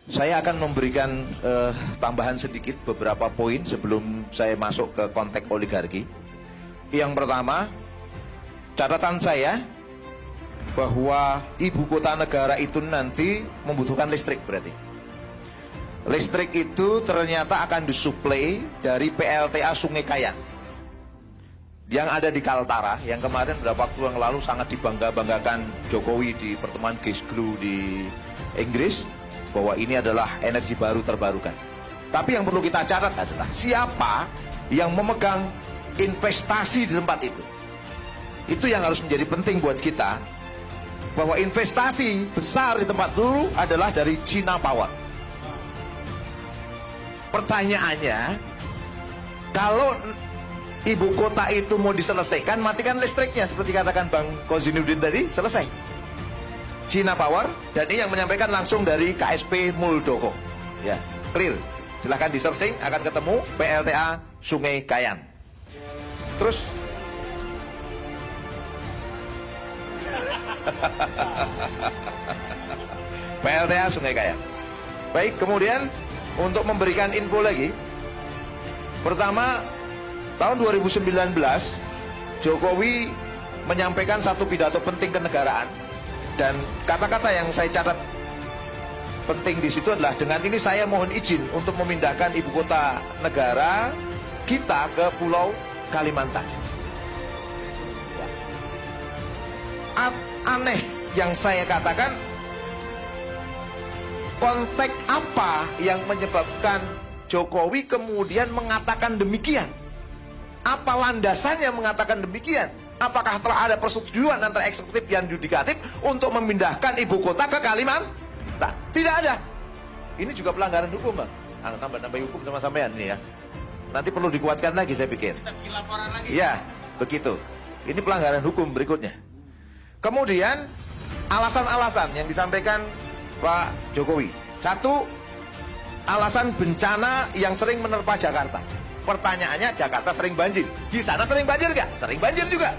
Saya akan memberikan tambahan sedikit beberapa poin sebelum saya masuk ke konteks oligarki. Yang pertama, catatan saya bahwa ibu kota negara itu nanti membutuhkan listrik berarti. Listrik itu ternyata akan disuplai dari PLTA Sungai Kayan yang ada di Kaltara, yang kemarin beberapa waktu yang lalu sangat dibangga-banggakan Jokowi di pertemuan Glasgow di Inggris, bahwa ini adalah energi baru terbarukan. Tapi yang perlu kita catat adalah siapa yang memegang investasi di tempat itu. Itu yang harus menjadi penting buat kita, bahwa investasi besar di tempat dulu adalah dari China Power. Pertanyaannya, kalau ibu kota itu mau diselesaikan, matikan listriknya seperti katakan Bang Kozinuddin tadi, selesai. China Power, dan ini yang menyampaikan langsung dari KSP Muldoko. Ya, clear. Silahkan di searching, akan ketemu PLTA Sungai Kayan. Terus PLTA Sungai Kayan. Baik, kemudian untuk memberikan info lagi, pertama, tahun 2019 Jokowi menyampaikan satu pidato penting kenegaraan, dan kata-kata yang saya catat penting di situ adalah, dengan ini saya mohon izin untuk memindahkan ibu kota negara kita ke Pulau Kalimantan. Aneh yang saya katakan, konteks apa yang menyebabkan Jokowi kemudian mengatakan demikian? Apa landasannya mengatakan demikian? Apakah telah ada persetujuan antara eksekutif dan yudikatif untuk memindahkan ibu kota ke Kalimantan? Tidak ada. Ini juga pelanggaran hukum, Bang. Tambah-tambah hukum sama sampean ini ya. Nanti perlu dikuatkan lagi, saya pikir. Laporan lagi. Ya, begitu. Ini pelanggaran hukum berikutnya. Kemudian alasan-alasan yang disampaikan Pak Jokowi. Satu, alasan bencana yang sering menerpa Jakarta. Pertanyaannya, Jakarta sering banjir. Di sana sering banjir nggak? Sering banjir juga.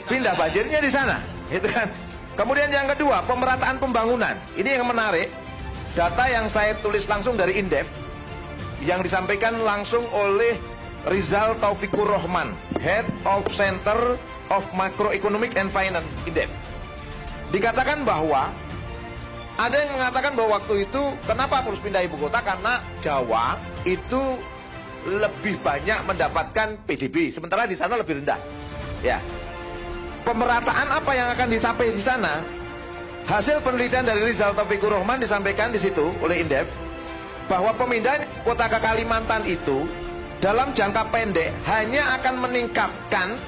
Pindah banjirnya di sana, itu kan. Kemudian yang kedua, pemerataan pembangunan. Ini yang menarik. Data yang saya tulis langsung dari Indef, yang disampaikan langsung oleh Rizal Taufikur Rahman, Head of Center of Macroeconomic and Finance Indef. Dikatakan bahwa ada yang mengatakan bahwa waktu itu kenapa harus pindah ibu kota, karena Jawa itu lebih banyak mendapatkan PDB, sementara di sana lebih rendah. Ya. Pemerataan apa yang akan disampaikan di sana? Hasil penelitian dari Rizal Taufikur Rahman disampaikan di situ oleh Indef, bahwa pemindahan kota ke Kalimantan itu dalam jangka pendek hanya akan meningkatkan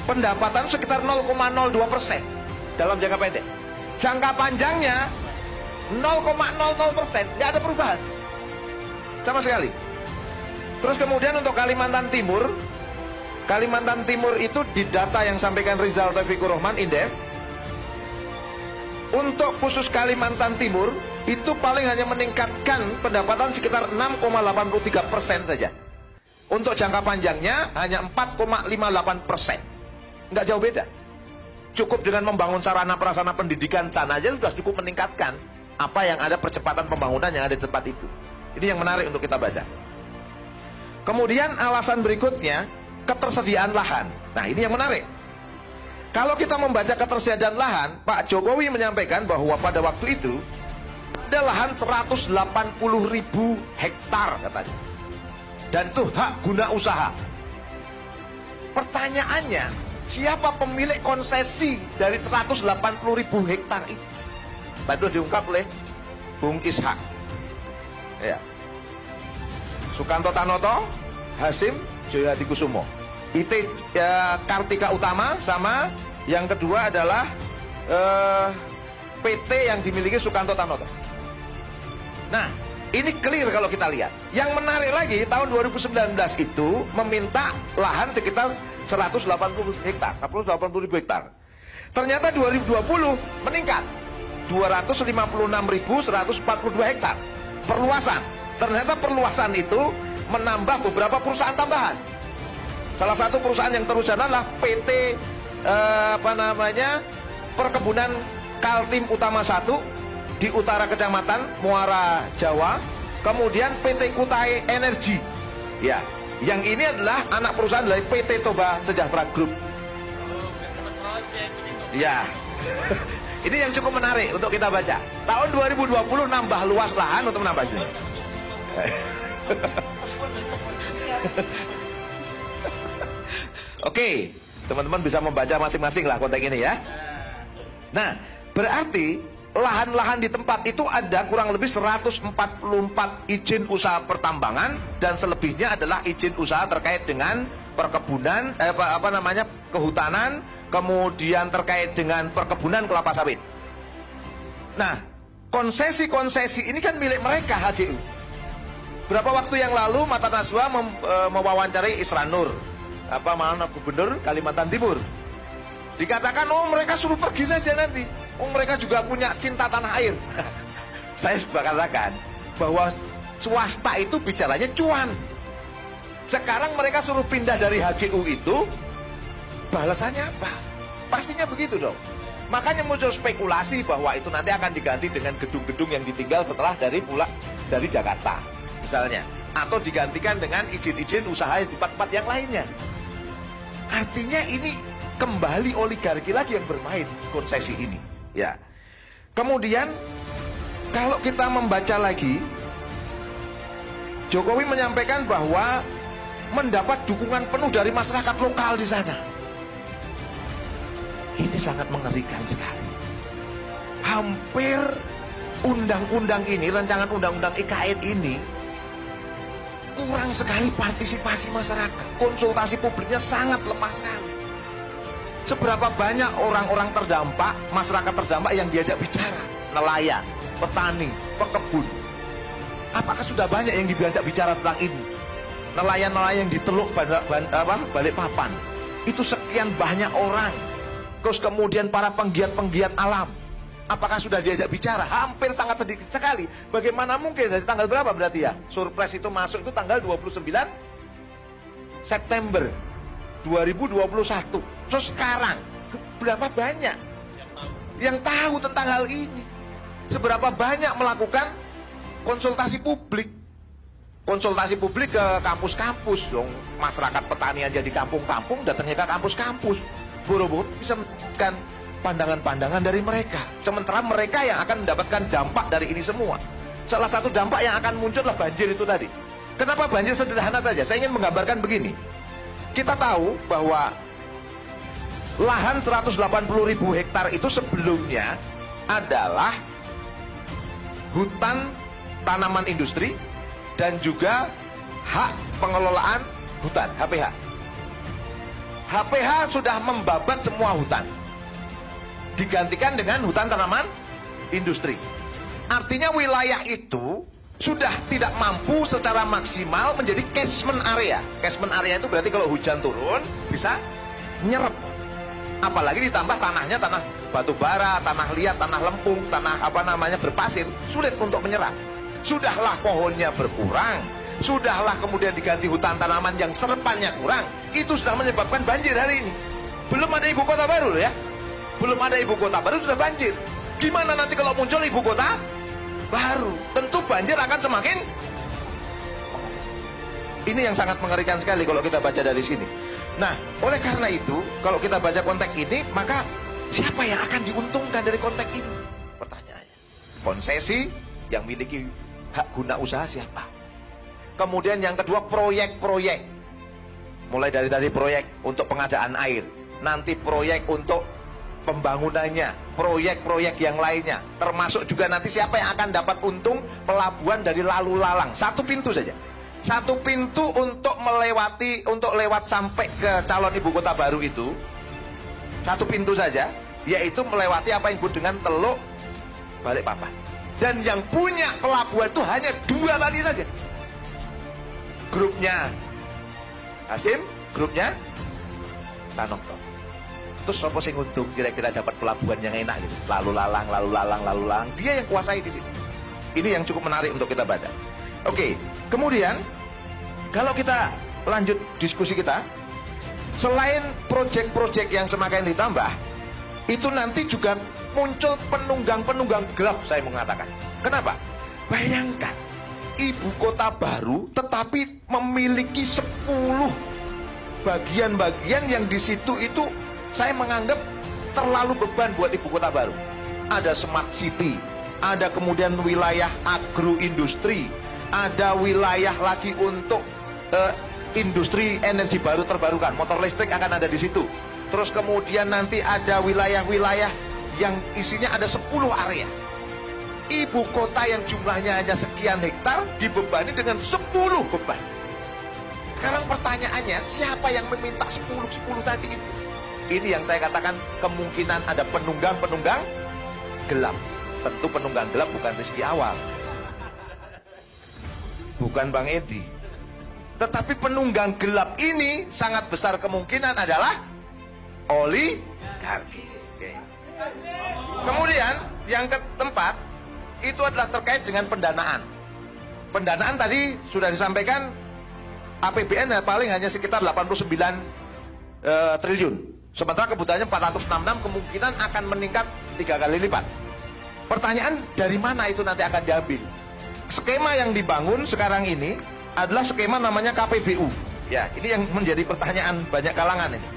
pendapatan sekitar 0,02% dalam jangka pendek. Jangka panjangnya 0,00%, nggak ada perubahan sama sekali. Terus kemudian untuk Kalimantan Timur itu di data yang sampaikan Rizal Taufikur Rahman Indef, untuk khusus Kalimantan Timur itu paling hanya meningkatkan pendapatan sekitar 6,83% saja. Untuk jangka panjangnya hanya 4,58%, nggak jauh beda. Cukup dengan membangun sarana prasarana pendidikan sana aja sudah cukup meningkatkan apa yang ada, percepatan pembangunan yang ada di tempat itu. Ini yang menarik untuk kita baca. Kemudian alasan berikutnya, ketersediaan lahan. Nah, ini yang menarik. Kalau kita membaca ketersediaan lahan, Pak Jokowi menyampaikan bahwa pada waktu itu ada lahan 180.000 hektar katanya, dan itu hak guna usaha. Pertanyaannya, siapa pemilik konsesi dari 180.000 hektar itu? Tadi diungkap oleh Bung Ishak, ya. Sukanto Tanoto, Hasim Joyadikusumo, IT Kartika Utama, sama yang kedua adalah PT yang dimiliki Sukanto Tanoto. Nah, ini clear kalau kita lihat. Yang menarik lagi, tahun 2019 itu meminta lahan sekitar 180 hektar, 180.000 hektar. Ternyata 2020 meningkat 256.142 hektar perluasan. Ternyata perluasan itu menambah beberapa perusahaan tambahan. Salah satu perusahaan yang terus adalah PT Perkebunan Kaltim Utama 1 di utara kecamatan Muara Jawa, kemudian PT Kutai Energi. Ya, yang ini adalah anak perusahaan dari PT Toba Sejahtera Group. Ya. Ini yang cukup menarik untuk kita baca. Tahun 2020 nambah luas lahan untuk menambah ini. Oke, teman-teman bisa membaca masing-masing lah konteks ini ya. Nah, berarti lahan-lahan di tempat itu ada kurang lebih 144 izin usaha pertambangan dan selebihnya adalah izin usaha terkait dengan perkebunan, kehutanan, kemudian terkait dengan perkebunan kelapa sawit. Nah, konsesi-konsesi ini kan milik mereka HGU. Berapa waktu yang lalu Mata Najwa mewawancarai Isra Nur, Gubernur Kalimantan Timur. Dikatakan, oh mereka suruh pergi saja nanti. Oh mereka juga punya cinta tanah air. Saya juga katakan bahwa swasta itu bicaranya cuan. Sekarang mereka suruh pindah dari HGU itu, balasannya apa? Pastinya begitu dong. Makanya muncul spekulasi bahwa itu nanti akan diganti dengan gedung-gedung yang ditinggal setelah dari Jakarta misalnya, atau digantikan dengan izin-izin usaha di tempat-tempat yang lainnya. Artinya ini kembali oligarki lagi yang bermain konsesi ini. Ya. Kemudian kalau kita membaca lagi, Jokowi menyampaikan bahwa mendapat dukungan penuh dari masyarakat lokal di sana. Ini sangat mengerikan sekali. Hampir undang-undang ini, rancangan undang-undang IKN ini, kurang sekali partisipasi masyarakat. Konsultasi publiknya sangat lemah sekali. Seberapa banyak orang-orang terdampak, masyarakat terdampak yang diajak bicara? Nelayan, petani, pekebun. Apakah sudah banyak yang diajak bicara tentang ini? Nelayan-nelayan yang di Teluk Balikpapan, itu sekian banyak orang. Terus kemudian para penggiat-penggiat alam, apakah sudah diajak bicara? Hampir sangat sedikit sekali. Bagaimana mungkin dari tanggal berapa berarti ya? Surprise itu masuk itu tanggal 29 September 2021. Terus sekarang berapa banyak yang tahu tentang hal ini? Seberapa banyak melakukan konsultasi publik? Konsultasi publik ke kampus-kampus dong. Masyarakat petani aja di kampung-kampung datangnya ke kampus-kampus. Boro-boro bisa mendapatkan pandangan-pandangan dari mereka. Sementara mereka yang akan mendapatkan dampak dari ini semua. Salah satu dampak yang akan muncul adalah banjir itu tadi. Kenapa banjir? Sederhana saja. Saya ingin menggambarkan begini. Kita tahu bahwa lahan 180.000 hektar itu sebelumnya adalah hutan tanaman industri dan juga hak pengelolaan hutan, HPH. HPH sudah membabat semua hutan, digantikan dengan hutan tanaman industri. Artinya wilayah itu sudah tidak mampu secara maksimal menjadi catchment area. Catchment area itu berarti kalau hujan turun bisa nyerap. Apalagi ditambah tanahnya tanah batu bara, tanah liat, tanah lempung, tanah berpasir, sulit untuk menyerap. Sudahlah pohonnya berkurang, sudahlah kemudian diganti hutan tanaman yang serepannya kurang, itu sudah menyebabkan banjir hari ini. Belum ada ibu kota baru ya. Belum ada ibu kota baru sudah banjir. Gimana nanti kalau muncul ibu kota baru? Tentu banjir akan semakin. Ini yang sangat mengerikan sekali kalau kita baca dari sini. Nah, oleh karena itu, kalau kita baca konteks ini, maka siapa yang akan diuntungkan dari konteks ini? Pertanyaannya. Konsesi yang miliki hak guna usaha siapa? Kemudian yang kedua, proyek-proyek. Mulai dari proyek untuk pengadaan air, nanti proyek untuk pembangunannya, proyek-proyek yang lainnya, termasuk juga nanti siapa yang akan dapat untung pelabuhan dari lalu lalang. Satu pintu saja. Satu pintu untuk lewat sampai ke calon ibu kota baru itu. Satu pintu saja, yaitu melewati apa yang disebut dengan Teluk Balikpapan. Dan yang punya pelabuhan itu hanya dua tadi saja. Grupnya Hasim, grupnya Tanoto. Terus siapa sing untung kira-kira dapat pelabuhan yang enak gitu. Lalu lalang. Dia yang kuasai di situ. Ini yang cukup menarik untuk kita baca. Oke, kemudian kalau kita lanjut diskusi kita, selain proyek-proyek yang semakin ditambah, itu nanti juga muncul penunggang-penunggang gelap, saya mengatakan. Kenapa? Bayangkan, ibu kota baru tetapi memiliki 10 bagian-bagian yang di situ itu saya menganggap terlalu beban buat ibu kota baru. Ada smart city, ada kemudian wilayah agroindustri, ada wilayah lagi untuk industri energi baru terbarukan, motor listrik akan ada di situ. Terus kemudian nanti ada wilayah-wilayah yang isinya ada 10 area. Ibu kota yang jumlahnya hanya sekian hektar dibebani dengan 10 beban. Sekarang pertanyaannya, siapa yang meminta 10 tadi itu? Ini yang saya katakan kemungkinan ada penunggang-penunggang gelap. Tentu penunggang gelap bukan Rizky Awal, bukan Bang Edi. Tetapi penunggang gelap ini sangat besar kemungkinan adalah oligarki. Oke. Kemudian yang keempat itu adalah terkait dengan pendanaan. Pendanaan tadi sudah disampaikan, APBN paling hanya sekitar 89 triliun. Sementara kebutuhannya 466, kemungkinan akan meningkat 3 kali lipat. Pertanyaan, dari mana itu nanti akan diambil? Skema yang dibangun sekarang ini adalah skema namanya KPBU. Ya, ini yang menjadi pertanyaan banyak kalangan ini.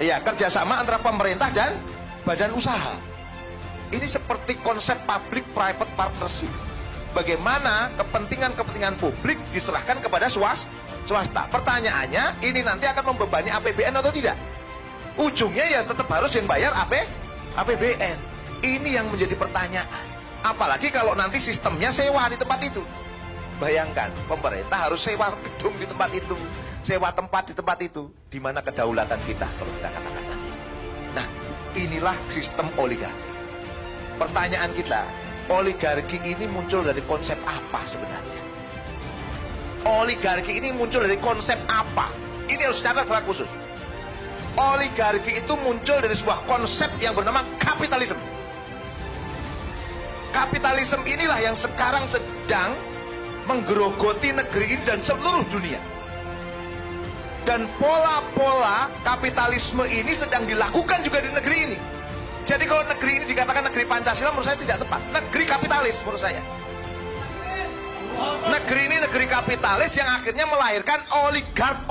Ya, kerjasama antara pemerintah dan badan usaha. Ini seperti konsep public-private partnership. Bagaimana kepentingan-kepentingan publik diserahkan kepada swasta. Pertanyaannya, ini nanti akan membebani APBN atau tidak? Ujungnya ya tetap harus yang bayar APBN. Ini yang menjadi pertanyaan. Apalagi kalau nanti sistemnya sewa di tempat itu. Bayangkan, pemerintah harus sewa gedung di tempat itu, sewa tempat di tempat itu. Di mana kedaulatan kita, kalau kita katakan. Nah, inilah sistem oligarki. Pertanyaan kita, oligarki ini muncul dari konsep apa sebenarnya? Oligarki ini muncul dari konsep apa? Ini harus dicatat secara khusus. Oligarki itu muncul dari sebuah konsep yang bernama kapitalisme. Kapitalisme inilah yang sekarang sedang menggerogoti negeri ini dan seluruh dunia. Dan pola-pola kapitalisme ini sedang dilakukan juga di negeri ini. Jadi kalau negeri ini dikatakan negeri Pancasila, menurut saya tidak tepat. Negeri kapitalis menurut saya. Negeri ini negeri kapitalis yang akhirnya melahirkan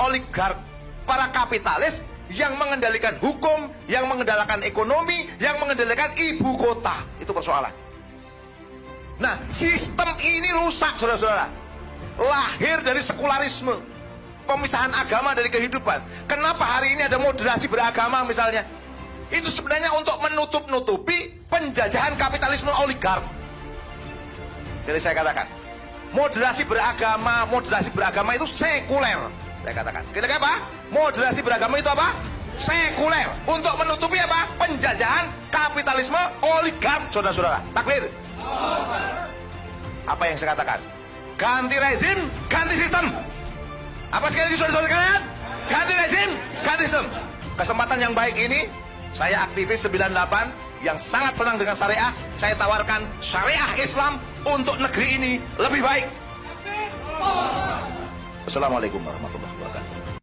oligark. Para kapitalis yang mengendalikan hukum, yang mengendalikan ekonomi, yang mengendalikan ibu kota. Itu persoalan. Nah, sistem ini rusak, saudara-saudara. Lahir dari sekularisme, pemisahan agama dari kehidupan. Kenapa hari ini ada moderasi beragama misalnya? Itu sebenarnya untuk menutup-nutupi penjajahan kapitalisme oligark. Jadi saya katakan, moderasi beragama itu sekuler. Saya katakan, kira-kira apa? Moderasi beragama itu apa? Sekuler. Untuk menutupi apa? Penjajahan kapitalisme oligark, saudara-saudara. Takbir. Apa yang saya katakan? Ganti rezim, ganti sistem. Apa sekali lagi saudara-saudara kalian? Ganti rezim, ganti sistem. Kesempatan yang baik ini, saya aktivis 98 yang sangat senang dengan syariah. Saya tawarkan syariah Islam untuk negeri ini lebih baik. Assalamualaikum warahmatullahi wabarakatuh.